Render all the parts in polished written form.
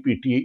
PTI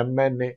MNA,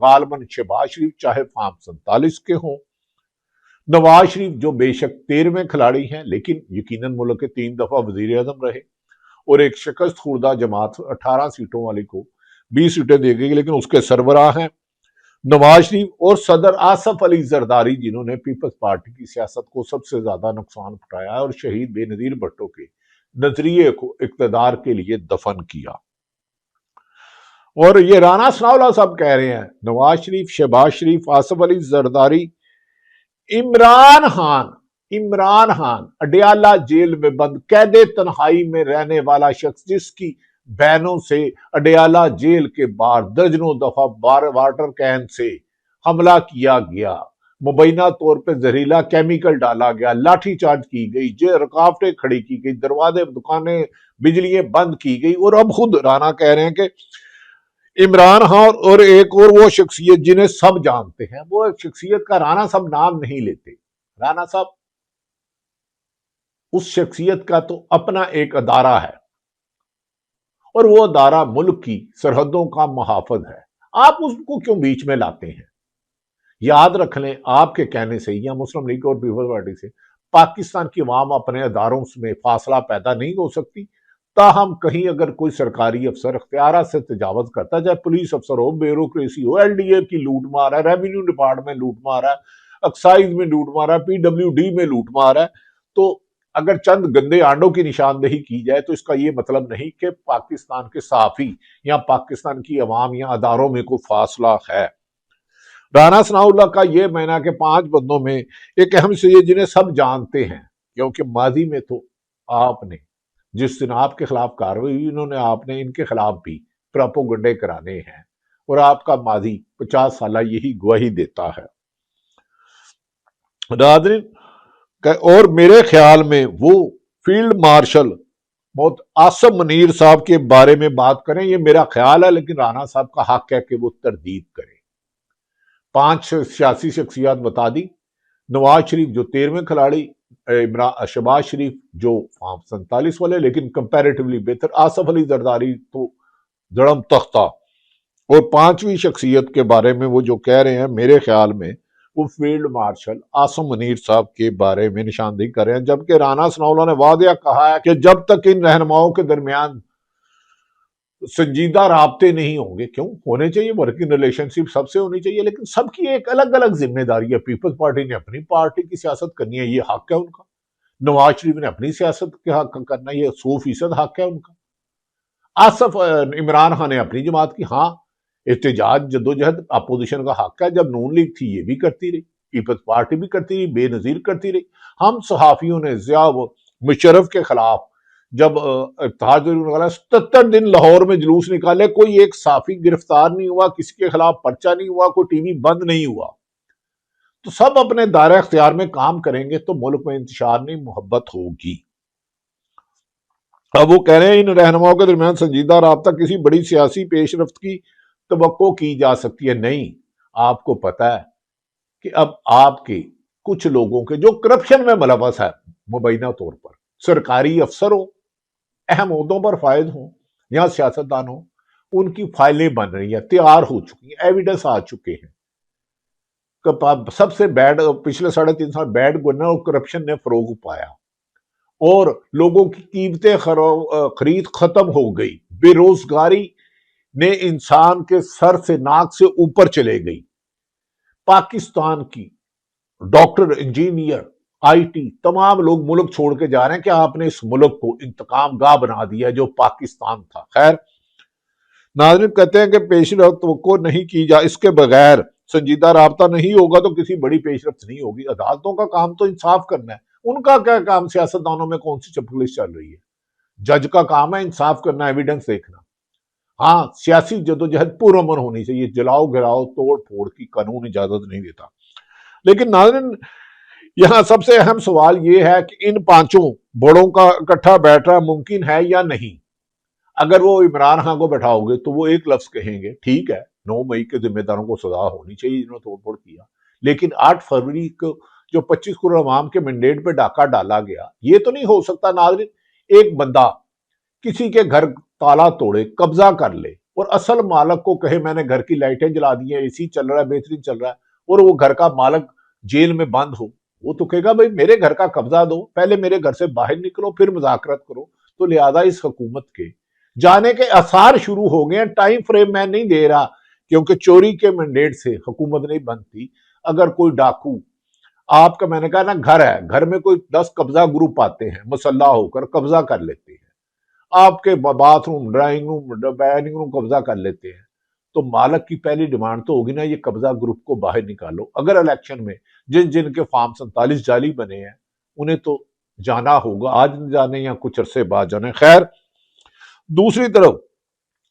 غالباً شہباز شریف چاہے form 47 کے ہوں، نواز شریف جو بے شک 13ویں کھلاڑی ہیں لیکن یقیناً ملک کے 3 دفعہ وزیر اعظم رہے، اور ایک شکست خوردہ جماعت 18 سیٹوں والی کو 20 سیٹیں دے گئی لیکن اس کے سربراہ ہیں نواز شریف اور صدر آصف علی زرداری، جنہوں نے پیپلز پارٹی کی سیاست کو سب سے زیادہ نقصان پہنچایا اور شہید بے نظیر بھٹو کے نظریے کو اقتدار کے لیے دفن کیا۔ اور یہ رانا ثناءاللہ صاحب کہہ رہے ہیں نواز شریف، شہباز شریف، آصف علی زرداری، عمران خان اڈیالہ جیل میں بند قید تنہائی میں رہنے والا شخص، جس کی بہنوں سے اڈیالہ جیل کے باہر درجنوں دفعہ واٹر کین سے حملہ کیا گیا، مبینہ طور پہ زہریلا کیمیکل ڈالا گیا، لاٹھی چارج کی گئی، رکاوٹیں کھڑی کی گئی، دروازے، دکانیں، بجلیاں بند کی گئی، اور اب خود رانا کہہ رہے ہیں کہ عمران خان اور ایک اور وہ شخصیت جنہیں سب جانتے ہیں، وہ ایک شخصیت کا رانا صاحب نام نہیں لیتے۔ رانا صاحب اس شخصیت کا تو اپنا ایک ادارہ ہے اور وہ ادارہ ملک کی سرحدوں کا محافظ ہے، آپ اس کو کیوں بیچ میں لاتے ہیں؟ یاد رکھ لیں، آپ کے کہنے سے یا مسلم لیگ اور پیپلز پارٹی سے پاکستان کی عوام اپنے اداروں میں فاصلہ پیدا نہیں ہو سکتی، تاہم کہیں اگر کوئی سرکاری افسر اختیارات سے تجاوز کرتا ہے، چاہے پولیس افسر ہو، بیوروکریسی ہو، ایل ڈی اے کی لوٹ مار ہے، ریونیو ڈپارٹمنٹ لوٹ مار ہے، ایکسائز میں لوٹ مار ہے، پی ڈبلیو ڈی میں لوٹ مار ہے، تو اگر چند گندے آنڈوں کی نشاندہی کی جائے تو اس کا یہ مطلب نہیں کہ پاکستان کے صحافی یا پاکستان کی عوام یا اداروں میں کوئی فاصلہ ہے۔ رانا ثناءاللہ کا یہ معنی کہ 5 بندوں میں ایک اہم شخصیت جنہیں سب جانتے ہیں، کیونکہ ماضی میں تو آپ نے جس دن آپ کے خلاف کارروائی ہوئی، انہوں نے آپ نے ان کے خلاف بھی پراپوگنڈے کرانے ہیں، اور آپ کا ماضی 50 سالہ یہی گواہی دیتا ہے۔ ناظرین، اور میرے خیال میں وہ فیلڈ مارشل عاصم منیر صاحب کے بارے میں بات کریں، یہ میرا خیال ہے، لیکن رانا صاحب کا حق ہے کہ وہ تردید کریں۔ 5 سیاسی شخصیات بتا دی، نواز شریف جو 13ویں کھلاڑی، شہباز شریف جو فارم 47 والے لیکن کمپیریٹیولی بہتر، آصف علی زرداری تو دڑم تختہ، اور 5ویں شخصیت کے بارے میں وہ جو کہہ رہے ہیں، میرے خیال میں وہ فیلڈ مارشل عاصم منیر صاحب کے بارے میں نشاندہی کر رہے ہیں، جبکہ رانا ثناءاللہ نے واضح کہا ہے کہ جب تک ان رہنماؤں کے درمیان سنجیدہ رابطے نہیں ہوں گے، کیوں ہونے چاہیے، ورکنگ ریلیشن شپ سب سے ہونی چاہیے، لیکن سب کی ایک الگ الگ ذمہ داری ہے۔ پیپلز پارٹی نے اپنی پارٹی کی سیاست کرنی ہے، یہ حق ہے ان کا، نواز شریف نے اپنی سیاست کے حق کرنا ہے، یہ 100% حق ہے ان کا، عمران خان نے اپنی جماعت کی، ہاں احتجاج جدوجہد اپوزیشن کا حق ہے، جب نون لیگ تھی یہ بھی کرتی رہی، پیپلز پارٹی بھی کرتی رہی، بے نظیر کرتی رہی۔ ہم صحافیوں نے ضیاء مشرف کے خلاف جب اتحاد 77 دن لاہور میں جلوس نکالے، کوئی ایک صحافی گرفتار نہیں ہوا، کسی کے خلاف پرچہ نہیں ہوا، کوئی ٹی وی بند نہیں ہوا۔ تو سب اپنے دائرہ اختیار میں کام کریں گے تو ملک میں انتشار نہیں، محبت ہوگی۔ اب وہ کہہ رہے ہیں ان رہنماؤں کے درمیان سنجیدہ رابطہ کسی بڑی سیاسی پیش رفت کی توقع کی جا سکتی ہے، نہیں، آپ کو پتا ہے کہ اب آپ کے کچھ لوگوں کے جو کرپشن میں ملوث ہے، مبینہ طور پر سرکاری افسر ہو، اہم عہدوں پر فائز ہوں یا سیاستدان ہوں، ان کی فائلیں بن رہی ہیں، تیار ہو چکی ہیں، ایویڈنس آ چکے ہیں۔ سب سے بیڈ پچھلے 3.5 سال بیڈ گورنر اور کرپشن نے فروغ پایا، اور لوگوں کی قیمتیں خرید ختم ہو گئی، بے روزگاری نے انسان کے سر سے ناک سے اوپر چلے گئی۔ پاکستان کی ڈاکٹر، انجینئر، آئی ٹی تمام لوگ ملک چھوڑ کے جا رہے ہیں کہ آپ نے اس ملک کو انتقام گاہ بنا دیا جو پاکستان تھا۔ خیر، ناظرین کہتے ہیں کہ پیش رفت توقع نہیں کی جا، اس کے بغیر سنجیدہ رابطہ نہیں ہوگا تو کسی بڑی پیش رفت نہیں ہوگی۔ عدالتوں کا کام تو انصاف کرنا ہے، ان کا کیا کام؟ سیاستدانوں میں کون سی چپکلش چل رہی ہے؟ جج کا کام ہے انصاف کرنا، ایویڈنس دیکھنا۔ ہاں، سیاسی جدوجہد پرامن ہونی چاہیے، جلاؤ گراؤ توڑ پھوڑ کی قانون اجازت نہیں دیتا۔ لیکن ناظرین، یہاں سب سے اہم سوال یہ ہے کہ ان 5 بڑوں کا اکٹھا بیٹھنا ممکن ہے یا نہیں؟ اگر وہ عمران خان کو بیٹھاؤ گے تو وہ ایک لفظ کہیں گے، ٹھیک ہے 9 مئی کے ذمہ داروں کو سزا ہونی چاہیے جنہوں نے توڑ پھوڑ کیا، لیکن 8 فروری کو جو 25 کروڑ عوام کے مینڈیٹ پہ ڈاکہ ڈالا گیا، یہ تو نہیں ہو سکتا ناظرین ایک بندہ کسی کے گھر تالا توڑے، قبضہ کر لے، اور اصل مالک کو کہے میں نے گھر کی لائٹیں جلا دی ہیں، اے سی چل رہا ہے، بہترین چل رہا ہے، اور وہ گھر کا مالک جیل میں بند ہو، وہ تو کہے گا بھائی میرے گھر کا قبضہ دو، پہلے میرے گھر سے باہر نکلو پھر مذاکرات کرو۔ تو لہذا اس حکومت کے جانے کے آثار شروع ہو گئے ہیں۔ ٹائم فریم میں نہیں دے رہا، کیونکہ چوری کے مینڈیٹ سے حکومت نہیں بنتی۔ اگر کوئی ڈاکو آپ کا، میں نے کہا نا گھر ہے، گھر میں کوئی 10 قبضہ گروپ آتے ہیں مسلح ہو کر قبضہ کر لیتے ہیں، آپ کے bath room, drawing room, dining room قبضہ کر لیتے ہیں، تو مالک کی پہلی ڈیمانڈ تو ہوگی نا یہ قبضہ گروپ کو باہر نکالو۔ اگر الیکشن میں جن جن کے فارم 47 جعلی بنے ہیں انہیں تو جانا ہوگا، آج نہ جانے یا کچھ عرصے بعد جانے۔ خیر، دوسری طرف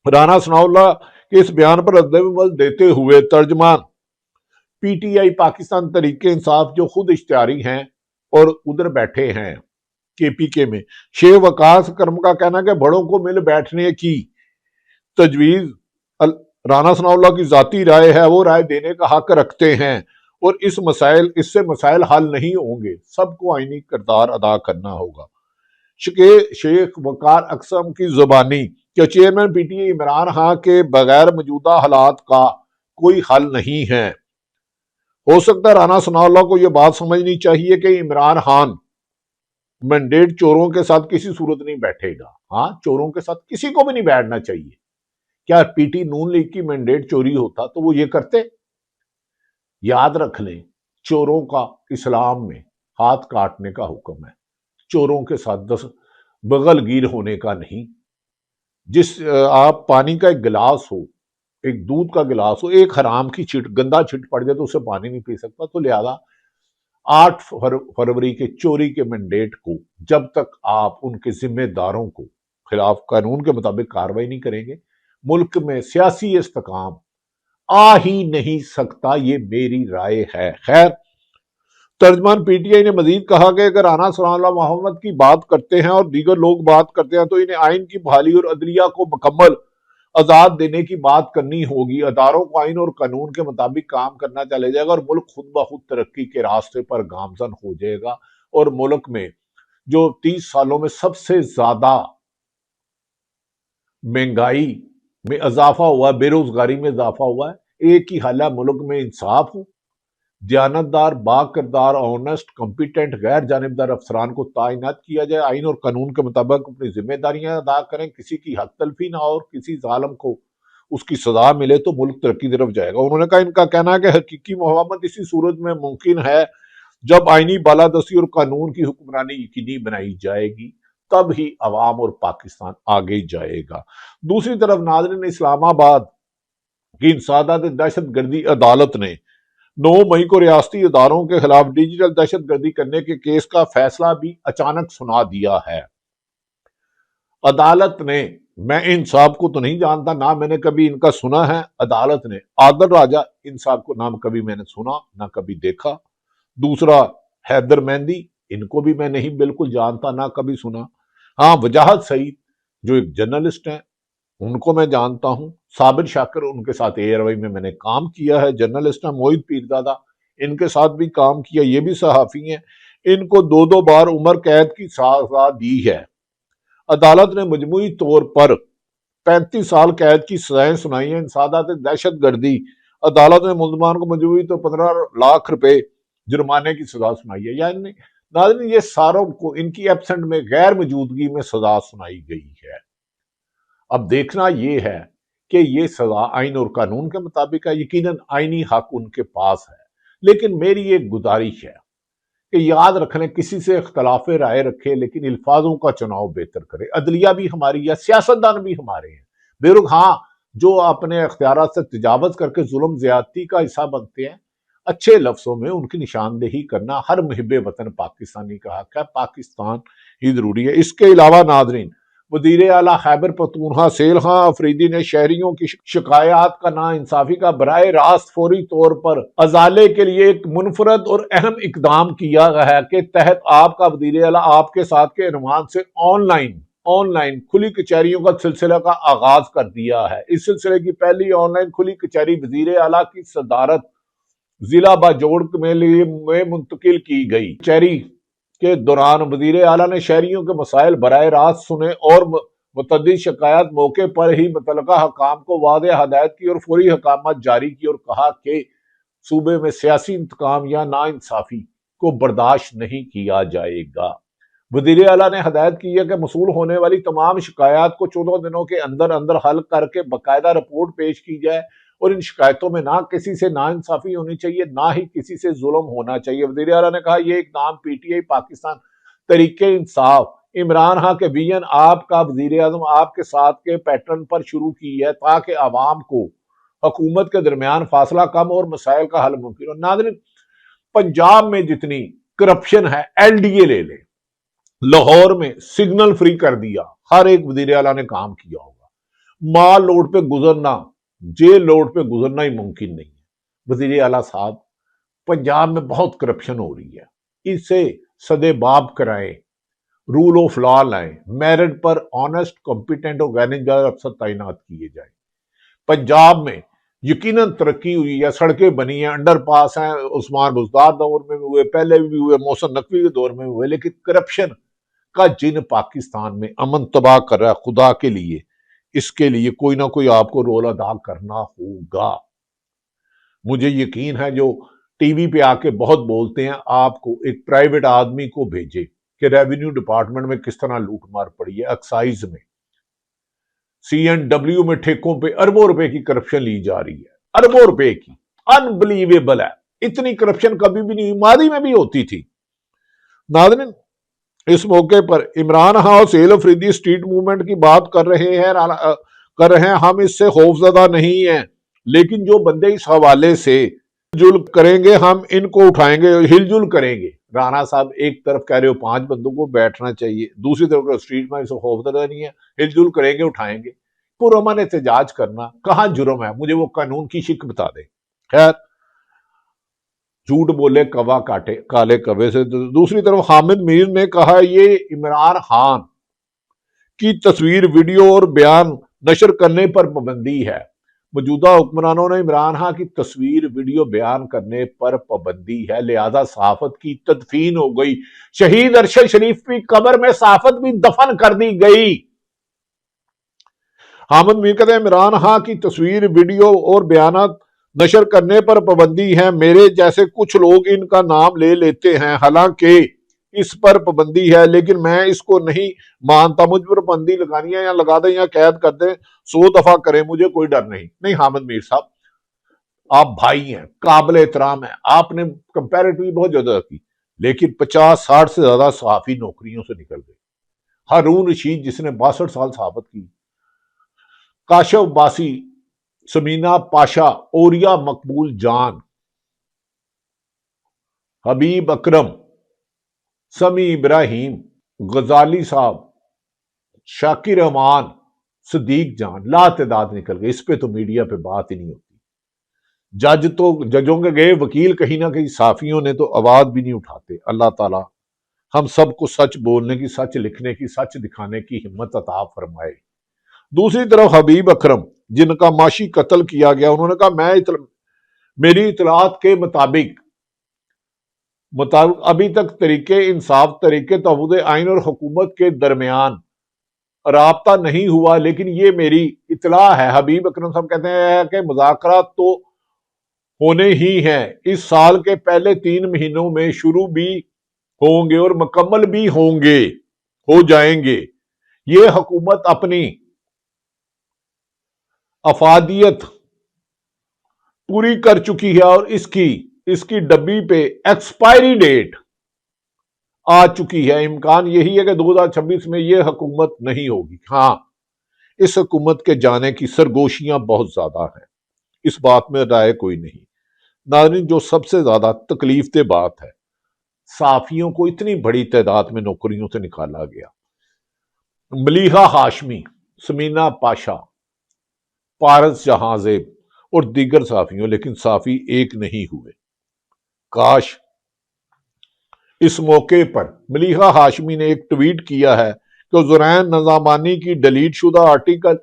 رانا ثناء اللہ کے اس بیان پر رد عمل دیتے ہوئے ترجمان P T I Pakistan Tehreek Insaf جو خود اشتہاری ہیں اور ادھر بیٹھے ہیں کے پی کے میں، شیخ وقاص کرم کا کہنا کہ بڑوں کو مل بیٹھنے کی تجویز رانا ثناء اللہ کی ذاتی رائے ہے، وہ رائے دینے کا حق رکھتے ہیں، اور اس سے مسائل حل نہیں ہوں گے، سب کو آئینی کردار ادا کرنا ہوگا۔ شیخ وقار اقسم کی زبانی کہ chairman P T I Imran Khan کے بغیر موجودہ حالات کا کوئی حل نہیں ہے۔ ہو سکتا ہے رانا ثناء اللہ کو یہ بات سمجھنی چاہیے کہ عمران خان مینڈیٹ چوروں کے ساتھ کسی صورت نہیں بیٹھے گا۔ ہاں، چوروں کے ساتھ کسی کو بھی نہیں بیٹھنا چاہیے۔ کیا پی ٹی نون لیگ کی مینڈیٹ چوری ہوتا تو وہ یہ کرتے؟ یاد رکھ لیں، چوروں کا اسلام میں ہاتھ کاٹنے کا حکم ہے، چوروں کے ساتھ بغل گیر ہونے کا نہیں۔ آپ پانی کا ایک گلاس ہو، ایک دودھ کا گلاس ہو، ایک حرام کی گندا چھٹ پڑ جائے تو اسے پانی نہیں پی سکتا۔ تو لہذا 8 فروری کے چوری کے مینڈیٹ کو جب تک آپ ان کے ذمہ داروں کو خلاف قانون کے مطابق کارروائی نہیں کریں گے، ملک میں سیاسی استحکام آ ہی نہیں سکتا، یہ میری رائے ہے۔ خیر، ترجمان پی ٹی آئی نے مزید کہا کہ اگر رانا ثناء اللہ محمد کی بات کرتے ہیں اور دیگر لوگ بات کرتے ہیں تو انہیں آئین کی بحالی اور عدلیہ کو مکمل آزاد دینے کی بات کرنی ہوگی۔ اداروں کو آئین اور قانون کے مطابق کام کرنا چلے جائے گا اور ملک خود بخود ترقی کے راستے پر گامزن ہو جائے گا، اور ملک میں جو 30 سالوں میں سب سے زیادہ مہنگائی میں اضافہ ہوا، بے روزگاری میں اضافہ ہوا ہے، ایک ہی حل ہے، ملک میں انصاف ہو، دیانتدار، با کردار، آنسٹ، کمپیٹنٹ، غیر جانبدار افسران کو تعینات کیا جائے، آئین اور قانون کے مطابق اپنی ذمہ داریاں ادا کریں، کسی کی حق تلفی نہ ہو اور کسی ظالم کو اس کی سزا ملے تو ملک ترقی طرف جائے گا۔ انہوں نے کہا ان کا کہنا ہے کہ حقیقی محمد اسی صورت میں ممکن ہے جب آئینی بالادستی اور قانون کی حکمرانی یقینی بنائی جائے گی، تب ہی عوام اور پاکستان آگے جائے گا۔ دوسری طرف ناظرین، اسلام آباد کی انسداد دہشت گردی عدالت نے 9 مئی کو ریاستی اداروں کے خلاف ڈیجیٹل دہشت گردی کرنے کے کیس کا فیصلہ بھی اچانک سنا دیا ہے۔ عدالت نے، میں ان صاحب کو تو نہیں جانتا، نہ میں نے کبھی ان کا سنا ہے، عدالت نے عادل راجہ ان صاحب کو نام کبھی میں نے سنا نہ کبھی دیکھا، دوسرا حیدر مہندی، ان کو بھی میں نہیں بالکل جانتا نہ کبھی سنا، ہاں وجاہت سعید جو ایک جرنلسٹ ہیں ان کو میں جانتا ہوں، صابر شاکر ان کے ساتھ اے آر وائی میں نے کام کیا ہے، جرنلسٹ ہیں، موہد پیرزادہ ان کے ساتھ بھی کام کیا، یہ بھی صحافی ہیں، ان کو 2 بار عمر قید کی سزا دی ہے۔ عدالت نے مجموعی طور پر 35 سال قید کی سزائیں سنائی ہیں۔ انسداد دہشت گردی عدالت نے ملزمان کو مجموعی طور 15 لاکھ روپے جرمانے کی سزا سنائی ہے، یعنی ناظرین یہ ساروں کو ان کی ایبسنٹ میں، غیر موجودگی میں سزا سنائی گئی ہے۔ اب دیکھنا یہ ہے کہ یہ سزا آئین اور قانون کے مطابق ہے، یقیناً آئینی حق ان کے پاس ہے، لیکن میری ایک گزارش ہے کہ یاد رکھنے کسی سے اختلاف رائے رکھے لیکن الفاظوں کا چناؤ بہتر کرے۔ عدلیہ بھی ہماری ہے، سیاستدان بھی ہمارے ہیں، بیرق ہاں جو اپنے اختیارات سے تجاوز کر کے ظلم زیادتی کا حصہ بنتے ہیں، اچھے لفظوں میں ان کی نشاندہی کرنا ہر محب وطن پاکستانی کا حق ہے، پاکستان ہی ضروری ہے۔ اس کے علاوہ ناظرین، وزیر اعلیٰ خیبر پختونخوا سیل خان افریدی نے شہریوں کی شکایات کا ناانصافی کا براہ راست فوری طور پر ازالے کے لیے ایک منفرد اور اہم اقدام کیا ہے کہ تحت آپ کا وزیر اعلیٰ آپ کے ساتھ کے عنوان سے آن لائن کھلی کچہریوں کا سلسلہ کا آغاز کر دیا ہے۔ اس سلسلے کی پہلی آن لائن کھلی کچہری وزیر اعلیٰ کی صدارت ضلع باجوڑ میں منتقل کی گئی۔ کچہری کے دوران وزیر اعلیٰ نے شہریوں کے مسائل براہ راست سنے اور متعدد شکایات موقع پر ہی متعلقہ حکام کو واضح ہدایت کی اور فوری احکامات جاری کی اور کہا کہ صوبے میں سیاسی انتقام یا ناانصافی کو برداشت نہیں کیا جائے گا۔ وزیر اعلیٰ نے ہدایت کی ہے کہ موصول ہونے والی تمام شکایات کو 14 دنوں کے اندر اندر حل کر کے باقاعدہ رپورٹ پیش کی جائے اور ان شکایتوں میں نہ کسی سے ناانصافی ہونی چاہیے، نہ ہی کسی سے ظلم ہونا چاہیے۔ وزیر اعلیٰ نے کہا یہ اقدام P T I Pakistan Tehreek Insaf Imran Khan کے ویژن آپ کا وزیر اعظم آپ کے ساتھ کے پیٹرن پر شروع کی ہے تاکہ عوام کو حکومت کے درمیان فاصلہ کم اور مسائل کا حل ممکن ہو۔ ناظرین، پنجاب میں جتنی کرپشن ہے ایل ڈی اے لے لے، لاہور میں سگنل فری کر دیا، ہر ایک وزیر اعلیٰ نے کام کیا ہوگا۔ مال روڈ پہ گزرنا، جیل روڈ پہ گزرنا ہی ممکن نہیں ہے۔ وزیر اعلیٰ صاحب، پنجاب میں بہت کرپشن ہو رہی ہے، اسے سدے باب کرائیں، رول آف لا لائیں، میرٹ پر آنےسٹ کمپیٹنٹ اور غیر جانب افسر تعینات کیے جائیں۔ پنجاب میں یقیناً ترقی ہوئی ہے، سڑکیں بنی ہیں، انڈر پاس ہیں، عثمان بزدار دور میں بھی ہوئے، پہلے بھی ہوئے، محسن نقوی کے دور میں بھی ہوئے، لیکن کرپشن کا جن پاکستان میں امن تباہ کر رہا ہے، خدا کے لیے اس کے لیے کوئی نہ کوئی آپ کو رول ادا کرنا ہوگا۔ مجھے یقین ہے جو ٹی وی پہ آ کے بہت بولتے ہیں، آپ کو ایک پرائیویٹ آدمی کو بھیجے کہ ریونیو ڈپارٹمنٹ میں کس طرح لوٹ مار پڑی ہے، ایکسائز میں، سی این ڈبلیو میں ٹھیکوں پہ اربوں روپے کی کرپشن لی جا رہی ہے، اربوں روپے کی، انبلیویبل ہے۔ اتنی کرپشن کبھی بھی نہیں، ماضی میں بھی ہوتی تھی۔ ناظرین، اس موقع پر عمران خان اور سہیل افریدی اسٹریٹ موومنٹ کی بات کر رہے ہیں، ہم اس سے خوفزدہ نہیں ہیں، لیکن جو بندے اس حوالے سے جل کریں گے ہم ان کو اٹھائیں گے، ہل جل کریں گے۔ رانا صاحب ایک طرف کہہ رہے ہو 5 بندوں کو بیٹھنا چاہیے، دوسری طرف اسٹریٹ میں اس کو خوفزدہ نہیں ہے، ہل جل کریں گے، اٹھائیں گے۔ پرامن احتجاج کرنا کہاں جرم ہے؟ مجھے وہ قانون کی شک بتا دے۔ خیر، جھوٹ بولے کوا کاٹے کالے کوے سے۔ دوسری طرف حامد میر نے کہا یہ عمران خان کی تصویر، ویڈیو اور بیان نشر کرنے پر پابندی ہے۔ موجودہ حکمرانوں نے عمران خان کی تصویر، ویڈیو بیان کرنے پر پابندی ہے، لہذا صحافت کی تدفین ہو گئی۔ شہید ارشد شریف کی قبر میں صحافت بھی دفن کر دی گئی۔ حامد میر کہتے ہیں عمران خان کی تصویر، ویڈیو اور بیانات نشر کرنے پر پابندی ہے، میرے جیسے کچھ لوگ ان کا نام لے لیتے ہیں، حالانکہ اس پر پابندی ہے، لیکن میں اس کو نہیں مانتا۔ مجھ پر پابندی لگانی ہے یا لگا دیں یا قید کر دیں، 100 دفعہ کریں، مجھے کوئی ڈر نہیں۔ نہیں حامد میر صاحب، آپ بھائی ہیں، قابل احترام ہیں، آپ نے کمپیریٹیولی بہت زیادہ کی، لیکن 50-60 سے زیادہ صحافی نوکریوں سے نکل گئے۔ ہارون رشید جس نے 62 سال صحافت کی، کاشف باسی، سمینہ پاشا، اوریا مقبول جان، حبیب اکرم، سمی ابراہیم، غزالی صاحب، شاکر رحمان، صدیق جان، لا تعداد نکل گئے۔ اس پہ تو میڈیا پہ بات ہی نہیں ہوتی۔ جج تو ججوں کے گئے، وکیل کہیں نہ کہیں، صحافیوں نے تو آواز بھی نہیں اٹھاتے۔ اللہ تعالی ہم سب کو سچ بولنے کی، سچ لکھنے کی، سچ دکھانے کی ہمت عطا فرمائے۔ دوسری طرف حبیب اکرم جن کا معاشی قتل کیا گیا، انہوں نے کہا میری اطلاعات کے مطابق ابھی تک طریقے انصاف، طریقے تفویض آئین اور حکومت کے درمیان رابطہ نہیں ہوا، لیکن یہ میری اطلاع ہے۔ حبیب اکرم صاحب کہتے ہیں کہ مذاکرات تو ہونے ہی ہیں، اس سال کے پہلے 3 مہینوں میں شروع بھی ہوں گے اور مکمل بھی ہو جائیں گے۔ یہ حکومت اپنی افادیت پوری کر چکی ہے اور اس کی ڈبی پہ ایکسپائری ڈیٹ آ چکی ہے۔ امکان یہی ہے کہ 2026 میں یہ حکومت نہیں ہوگی۔ ہاں، اس حکومت کے جانے کی سرگوشیاں بہت زیادہ ہیں، اس بات میں رائے کوئی نہیں۔ ناظرین، جو سب سے زیادہ تکلیف دہ بات ہے، صحافیوں کو اتنی بڑی تعداد میں نوکریوں سے نکالا گیا۔ ملیحہ ہاشمی، سمینہ پاشا، پارس جہاں زیب اور دیگر صحافیوں، لیکن صحافی ایک نہیں ہوئے۔ کاش اس موقع پر ملیحہ ہاشمی نے ایک ٹویٹ کیا ہے کہ زرین نظامانی کی ڈیلیٹ شدہ آرٹیکل،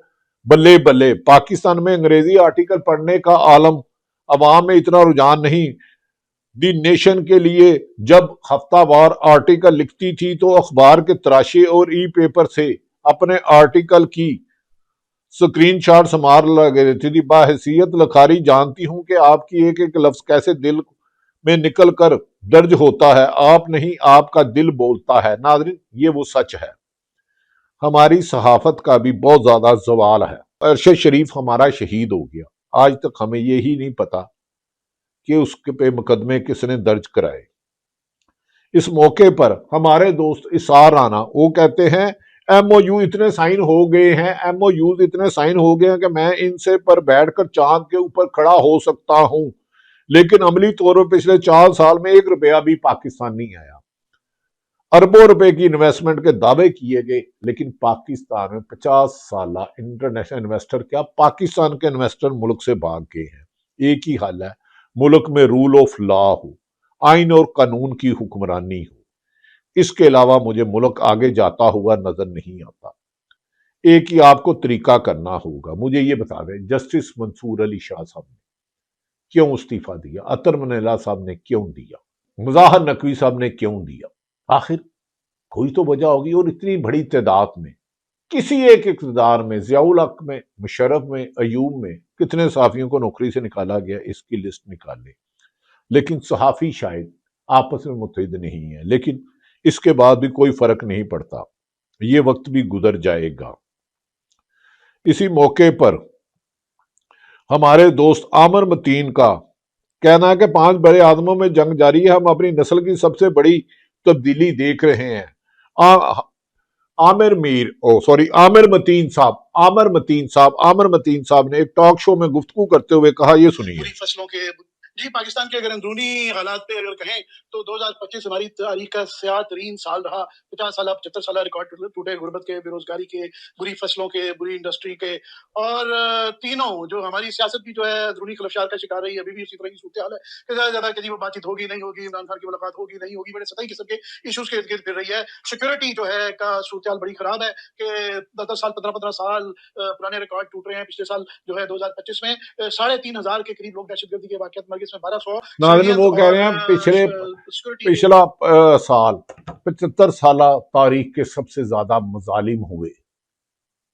بلے بلے، پاکستان میں انگریزی آرٹیکل پڑھنے کا عوام میں اتنا رجحان نہیں۔ دی نیشن کے لیے جب ہفتہ وار آرٹیکل لکھتی تھی تو اخبار کے تراشے اور ای پیپر سے اپنے آرٹیکل کی سکرین شاٹس مار لگے رہتی تھی. باحیثیت لکھاری جانتی ہوں کہ آپ کی ایک ایک لفظ کیسے دل میں نکل کر درج ہوتا ہے. آپ نہیں، آپ کا دل بولتا ہے. ناظرین، یہ وہ سچ ہے. ہماری صحافت کا بھی بہت زیادہ زوال ہے. ارشد شریف ہمارا شہید ہو گیا، آج تک ہمیں یہی نہیں پتا کہ اس پہ مقدمے کس نے درج کرائے. اس موقع پر ہمارے دوست اسار رانا وہ کہتے ہیں ایم او یو اتنے سائن ہو گئے ہیں، ایم او یوز اتنے سائن ہو گئے ہیں کہ میں ان سے پر بیٹھ کر چاند کے اوپر کھڑا ہو سکتا ہوں، لیکن عملی طور پر پچھلے 4 سال میں 1 روپیہ بھی پاکستان نہیں آیا. اربوں روپے کی انویسٹمنٹ کے دعوے کیے گئے، لیکن پاکستان میں 50 سالہ انٹرنیشنل انویسٹر کیا، پاکستان کے انویسٹر ملک سے بھاگ گئے ہیں. ایک ہی حل ہے، ملک میں رول آف لا ہو، آئین اور قانون کی حکمرانی ہو. اس کے علاوہ مجھے ملک آگے جاتا ہوا نظر نہیں آتا. ایک ہی آپ کو طریقہ کرنا ہوگا. مجھے یہ بتا دیں، جسٹس منصور علی شاہ صاحب نے کیوں استعفیٰ دیا؟ عطر منیلا صاحب نے کیوں دیا؟ مظاہر نقوی صاحب نے کیوں دیا؟ آخر کوئی تو وجہ ہوگی. اور اتنی بڑی تعداد میں کسی ایک اقتدار میں، ضیاء الحق میں، مشرف میں، ایوب میں کتنے صحافیوں کو نوکری سے نکالا گیا، اس کی لسٹ نکال لیں. لیکن صحافی شاید آپس میں متحد نہیں ہیں. لیکن اس کے بعد بھی کوئی فرق نہیں پڑتا، یہ وقت بھی گزر جائے گا. اسی موقع پر ہمارے دوست عامر متین کا کہنا ہے کہ 5 بڑے آدموں میں جنگ جاری ہے، ہم اپنی نسل کی سب سے بڑی تبدیلی دیکھ رہے ہیں. عامر متین صاحب نے ایک ٹاک شو میں گفتگو کرتے ہوئے کہا، یہ سنیے. فصلوں کے جی پاکستان کے اگر اندرونی حالات پہ اگر کہیں تو 2025 ہماری تاریخ کا سیاہ ترین سال رہا. 50 سالہ 75 سالہ ریکارڈ ٹوٹے، غربت کے، بے روزگاری کے، بری فصلوں کے، بری انڈسٹری کے، اور تینوں جو ہماری سیاست بھی جو ہے اندرونی خلفشار کا شکار رہی ہے. ابھی بھی اسی طرح کی صورتحال ہے کہ زیادہ زیادہ کہ وہ بات چیت ہوگی نہیں ہوگی، عمران خان کی ملاقات ہوگی نہیں ہوگی، بڑے سطحی قسم کے ایشوز کے ارد گرد پھر رہی ہے. سیکورٹی جو ہے کا صورتحال بڑی خراب ہے کہ 10 سال 15 سال پرانے ریکارڈ ٹوٹ رہے ہیں. پچھلے سال جو ہے 2025 میں 3,500 کے قریب لوگ دہشت گردی کے واقعات مر گئے، اس میں 1200 ناظرین وہ کہہ رہے ہیں پچھلا سال 75 سالہ تاریخ کے سب سے زیادہ مظالم ہوئے.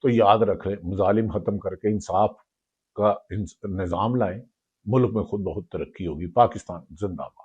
تو یاد رکھ لیں، مظالم ختم کر کے انصاف کا نظام لائیں، ملک میں خود بہت ترقی ہوگی. پاکستان زندہ باد.